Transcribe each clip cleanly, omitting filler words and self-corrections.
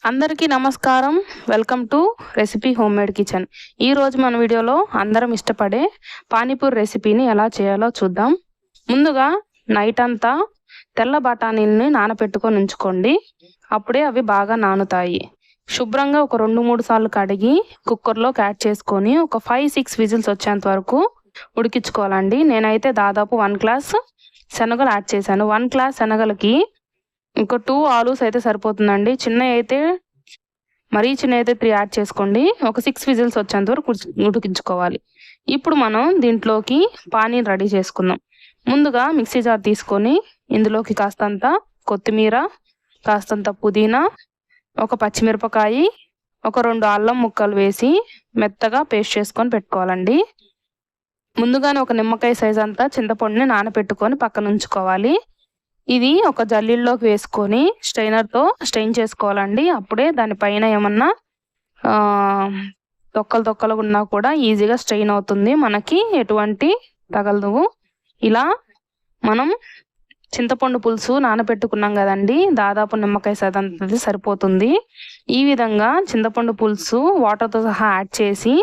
అందరికీ నమస్కారం. Welcome to recipe home made kitchen. ఈరోజు మన వీడియోలో అందరం ఇష్టపడే పానీపూరి రెసిపీని ఎలా చేయాలో చూద్దాం. ముందుగా నైట్ అంతా తెల్ల బఠానీల్ని నానబెట్టుకొని ఉంచుకోండి. అప్పుడే అవి బాగా నానుతాయి. శుభ్రంగా ఒక 2-3 సార్లు కడిగి కుక్కర్లోకి యాడ్ చేసుకొని ఒక 5-6 విజిల్స్ వచ్చేంత వరకు ఉడికించుకోవాలండి. నేనైతే దాదాపు 1 గ్లాస్ శనగలు యాడ్ చేశాను. 1 గ్లాస్ శనగలకి ఇంకో 2 ఆలూస్ అయితే సరిపోతుందండి. చిన్నవి అయితే మరీ చిన్నవి అయితే 3 యాడ్ చేసుకోండి. ఒక 6 విజిల్స్ వచ్చేంత వరకు ఉడికించుకోవాలి. ఇప్పుడు మనం దీంట్లోకి పానీని రెడీ చేసుకుందాం. ముందుగా మిక్సీ జార్ తీసుకొని ఇందులోకి కాస్తంత కొత్తిమీర, కాస్తంత పుదీనా, ఒక పచ్చిమిరపకాయ, ఒక 2 అల్లం ముక్కలు వేసి మెత్తగా పేస్ట్ చేసుకొని పెట్టుకోవాలండి. ముందుగానే ఒక నిమ్మకాయ సైజ్ అంతా చింతపండుని నానబెట్టుకొని పక్కన ఉంచుకోవాలి. ఇది ఒక జల్లీల్లోకి వేసుకొని స్ట్రైనర్తో స్ట్రెయిన్ చేసుకోవాలండి. అప్పుడే దానిపైన ఏమన్నా తొక్కలు ఉన్నా కూడా ఈజీగా స్ట్రెయిన్ అవుతుంది, మనకి ఎటువంటి తగలదు. ఇలా మనం చింతపండు పులుసు నానబెట్టుకున్నాం కదండి, దాదాపు నిమ్మకాయ సైజ్ సరిపోతుంది. ఈ విధంగా చింతపండు పులుసు వాటర్తో సహా యాడ్ చేసి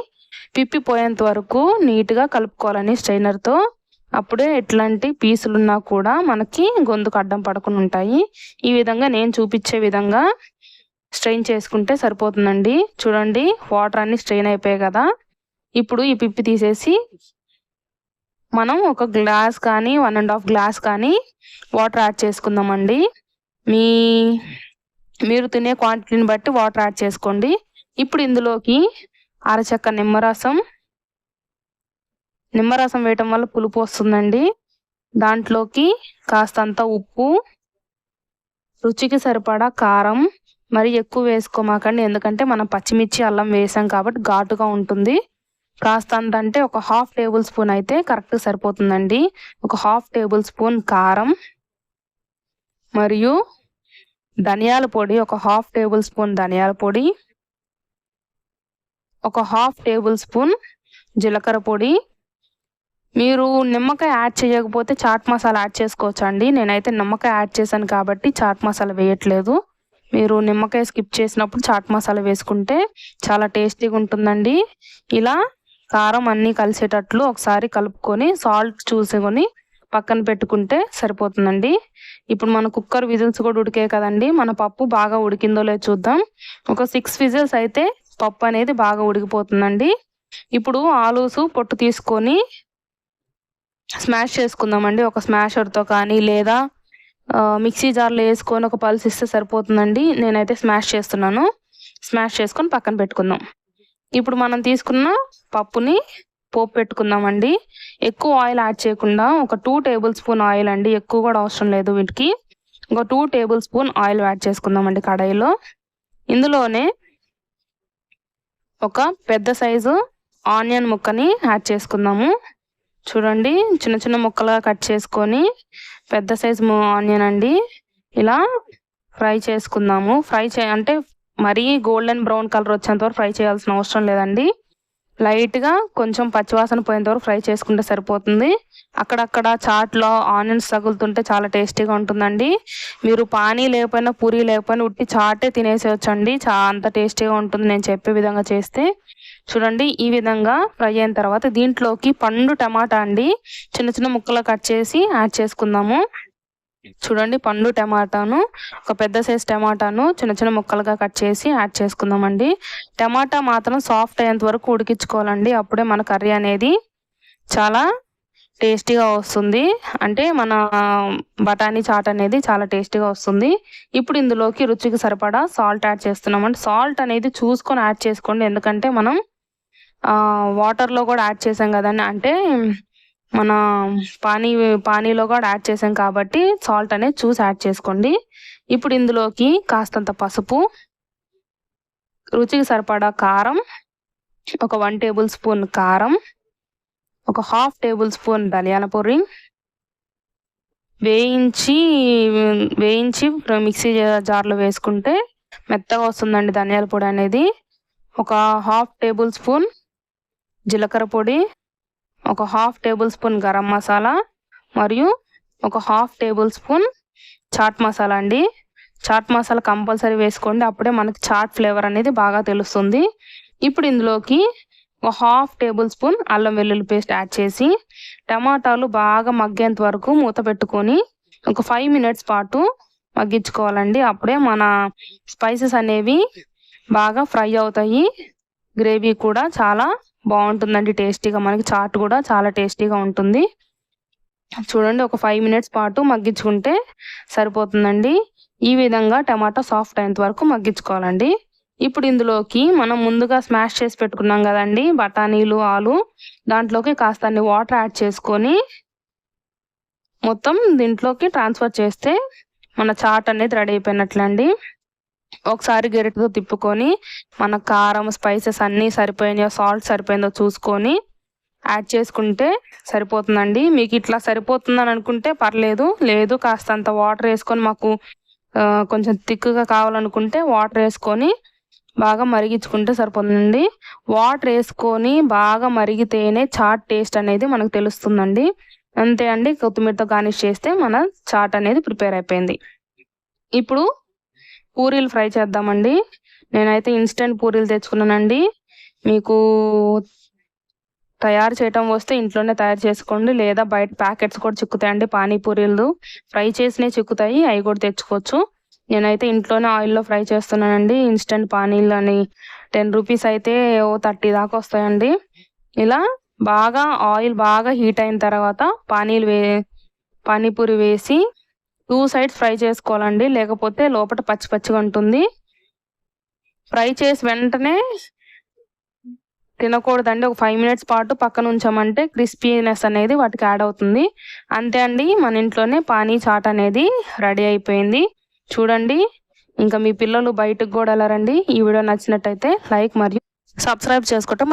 పిప్పిపోయేంత వరకు నీట్గా కలుపుకోవాలని స్ట్రైనర్తో. అప్పుడే ఎట్లాంటి పీసులున్నా కూడా మనకి గొంతుకు అడ్డం పడకుండా ఉంటాయి. ఈ విధంగా నేను చూపించే విధంగా స్ట్రెయిన్ చేసుకుంటే సరిపోతుందండి. చూడండి, వాటర్ అన్ని స్ట్రెయిన్ అయిపోయాయి కదా. ఇప్పుడు ఈ పిప్పి తీసేసి మనం ఒక గ్లాస్ కానీ 1.5 గ్లాస్ కానీ వాటర్ యాడ్ చేసుకుందామండి. మీరు తినే క్వాంటిటీని బట్టి వాటర్ యాడ్ చేసుకోండి. ఇప్పుడు ఇందులోకి అరచెక్క నిమ్మరసం వేయటం వల్ల పులుపు వస్తుందండి. దాంట్లోకి కాస్తంత ఉప్పు, రుచికి సరిపడా కారం, మరి ఎక్కువ వేసుకోమాకండి, ఎందుకంటే మనం పచ్చిమిర్చి అల్లం వేసాం కాబట్టి ఘాటుగా ఉంటుంది. కాస్తంత అంటే ఒక 1/2 టేబుల్ స్పూన్ అయితే కరెక్ట్ సరిపోతుందండి. ఒక 1/2 టేబుల్ స్పూన్ కారం, మరియు ధనియాల పొడి, ఒక 1/2 టేబుల్ స్పూన్ ధనియాల పొడి, ఒక 1/2 టేబుల్ స్పూన్ జీలకర్ర పొడి. మీరు నిమ్మకాయ యాడ్ చేయకపోతే చాట్ మసాలా యాడ్ చేసుకోవచ్చండి. నేనైతే నిమ్మకాయ యాడ్ చేశాను కాబట్టి చాట్ మసాలా వేయట్లేదు. మీరు నిమ్మకాయ స్కిప్ చేసినప్పుడు చాట్ మసాలా వేసుకుంటే చాలా టేస్టీగా ఉంటుందండి. ఇలా కారం అన్నీ కలిసేటట్లు ఒకసారి కలుపుకొని సాల్ట్ చూసుకొని పక్కన పెట్టుకుంటే సరిపోతుందండి. ఇప్పుడు మన కుక్కర్ విజిల్స్ కూడా ఉడికే కదండి, మన పప్పు బాగా ఉడికిందో లేదో చూద్దాం. ఒక 6 విజిల్స్ అయితే పప్పు అనేది బాగా ఉడికిపోతుందండి. ఇప్పుడు ఆలూసు పొట్టు తీసుకొని స్మాష్ చేసుకుందామండి. ఒక స్మాషర్తో కానీ లేదా మిక్సీ జార్లో వేసుకొని ఒక పల్స్ ఇస్తే సరిపోతుందండి. నేనైతే స్మాష్ చేస్తున్నాను. స్మాష్ చేసుకొని పక్కన పెట్టుకుందాం. ఇప్పుడు మనం తీసుకున్న పప్పుని పోపు పెట్టుకుందామండి. ఎక్కువ ఆయిల్ యాడ్ చేయకుండా ఒక 2 టేబుల్ స్పూన్ ఆయిల్ అండి, ఎక్కువ కూడా అవసరం లేదు వీటికి. ఒక 2 టేబుల్ స్పూన్ ఆయిల్ యాడ్ చేసుకుందామండి కడాయిలో. ఇందులోనే ఒక పెద్ద సైజు ఆనియన్ ముక్కని యాడ్ చేసుకుందాము. చూడండి, చిన్న చిన్న ముక్కలుగా కట్ చేసుకొని పెద్ద సైజు ఆనియన్ అండి ఇలా ఫ్రై చేసుకుందాము. అంటే మరీ గోల్డెన్ బ్రౌన్ కలర్ వచ్చేంత వరకు ఫ్రై చేయాల్సిన అవసరం లేదండి. లైట్గా కొంచెం పచ్చివాసన పోయేంత వరకు ఫ్రై చేసుకుంటే సరిపోతుంది. అక్కడక్కడ చాట్లో ఆనియన్స్ తగులుతుంటే చాలా టేస్టీగా ఉంటుందండి. మీరు పానీ లేకపోయినా పూరీ లేకపోయినా ఉట్టి చాటే తినేసేయచ్చండి, అంత టేస్టీగా ఉంటుంది నేను చెప్పే విధంగా చేస్తే. చూడండి, ఈ విధంగా ఫ్రై అయిన తర్వాత దీంట్లోకి పండు టమాటా అండి చిన్న చిన్న ముక్కలు కట్ చేసి యాడ్ చేసుకుందాము. చూడండి, పండు టమాటాను, ఒక పెద్ద సైజ్ టమాటాను చిన్న చిన్న ముక్కలుగా కట్ చేసి యాడ్ చేసుకుందామండి. టమాటా మాత్రం సాఫ్ట్ అయ్యేంత వరకు ఉడికించుకోవాలండి. అప్పుడే మన కర్రీ అనేది చాలా టేస్టీగా వస్తుంది, అంటే మన బఠానీ చాట్ అనేది చాలా టేస్టీగా వస్తుంది. ఇప్పుడు ఇందులోకి రుచికి సరిపడా సాల్ట్ యాడ్ చేస్తున్నామండి. సాల్ట్ అనేది చూసుకొని యాడ్ చేసుకోండి, ఎందుకంటే మనం వాటర్లో కూడా యాడ్ చేసాం కదండి, అంటే మన పానీలో కూడా యాడ్ చేసాం కాబట్టి సాల్ట్ అనేది చూసి యాడ్ చేసుకోండి. ఇప్పుడు ఇందులోకి కాస్తంత పసుపు, రుచికి సరిపడా కారం, ఒక 1 టేబుల్ స్పూన్ కారం, ఒక 1/2 టేబుల్ స్పూన్ ధనియాల పొడి వేయించి మిక్సీ జార్లో వేసుకుంటే మెత్తగా వస్తుందండి ధనియాల పొడి అనేది. ఒక 1/2 టేబుల్ స్పూన్ జీలకర్ర పొడి, ఒక 1/2 టేబుల్ స్పూన్ గరం మసాలా, మరియు ఒక 1/2 టేబుల్ స్పూన్ చాట్ మసాలా అండి. చాట్ మసాలా కంపల్సరీ వేసుకోండి, అప్పుడే మనకి చాట్ ఫ్లేవర్ అనేది బాగా తెలుస్తుంది. ఇప్పుడు ఇందులోకి ఒక 1/2 టేబుల్ స్పూన్ అల్లం వెల్లుల్లి పేస్ట్ యాడ్ చేసి టమాటాలు బాగా మగ్గేంత వరకు మూత పెట్టుకొని ఒక 5 మినిట్స్ పాటు మగ్గించుకోవాలండి. అప్పుడే మన స్పైసెస్ అనేవి బాగా ఫ్రై అవుతాయి. గ్రేవీ కూడా చాలా బాగుంటుందండి, టేస్టీగా. మనకి చాట్ కూడా చాలా టేస్టీగా ఉంటుంది. చూడండి, ఒక 5 మినిట్స్ పాటు మగ్గించుకుంటే సరిపోతుందండి. ఈ విధంగా టమాటా సాఫ్ట్ అయ్యేంత వరకు మగ్గించుకోవాలండి. ఇప్పుడు ఇందులోకి మనం ముందుగా స్మాష్ చేసి పెట్టుకున్నాం కదండి బఠానీలు, ఆలు, దాంట్లోకి కాస్త వాటర్ యాడ్ చేసుకొని మొత్తం దీంట్లోకి ట్రాన్స్ఫర్ చేస్తే మన చాట్ అనేది రెడీ అయిపోయినట్లండి. ఒకసారి గరిటెతో తిప్పుకొని మన కారం, స్పైసెస్ అన్నీ సరిపోయినాయో, సాల్ట్ సరిపోయిందో చూసుకొని యాడ్ చేసుకుంటే సరిపోతుందండి. మీకు ఇట్లా సరిపోతుందని అనుకుంటే పర్లేదు, లేదు కాస్తంత వాటర్ వేసుకొని మాకు కొంచెం థిక్గా కావాలనుకుంటే వాటర్ వేసుకొని బాగా మరిగించుకుంటే సరిపోతుందండి. వాటర్ వేసుకొని బాగా మరిగితేనే చాట్ టేస్ట్ అనేది మనకు తెలుస్తుందండి. అంతే అండి, కొత్తిమీరతో గార్నిష్ చేస్తే మన చాట్ అనేది ప్రిపేర్ అయిపోయింది. ఇప్పుడు పూరీలు ఫ్రై చేద్దామండి. నేనైతే ఇన్స్టెంట్ పూరీలు తెచ్చుకున్నానండి. మీకు తయారు చేయటం వస్తే ఇంట్లోనే తయారు చేసుకోండి, లేదా బయట ప్యాకెట్స్ కూడా చిక్కుతాయండి పానీపూరీలు. ఫ్రై చేసినవి చిక్కుతాయి, అవి కూడా తెచ్చుకోవచ్చు. నేనైతే ఇంట్లోనే ఆయిల్లో ఫ్రై చేస్తున్నానండి. ఇన్స్టెంట్ పానీలు అని 10 రూపీస్ అయితే 30 దాకా వస్తాయండి. ఇలా బాగా ఆయిల్ బాగా హీట్ అయిన తర్వాత పానీపూరి వేసి 2 సైడ్స్ ఫ్రై చేసుకోవాలండి, లేకపోతే లోపల పచ్చి పచ్చిగా ఉంటుంది. ఫ్రై చేసి వెంటనే తినకూడదండి. ఒక 5 మినిట్స్ పాటు పక్కన ఉంచామంటే క్రిస్పీనెస్ అనేది వాటికి యాడ్ అవుతుంది. అంతే అండి, మన ఇంట్లోనే పానీ చాట్ అనేది రెడీ అయిపోయింది. చూడండి, ఇంకా మీ పిల్లలు బయటకు కూడా వెళ్ళారండి. ఈ వీడియో నచ్చినట్టయితే లైక్ మరియు సబ్స్క్రైబ్ చేసుకోవటం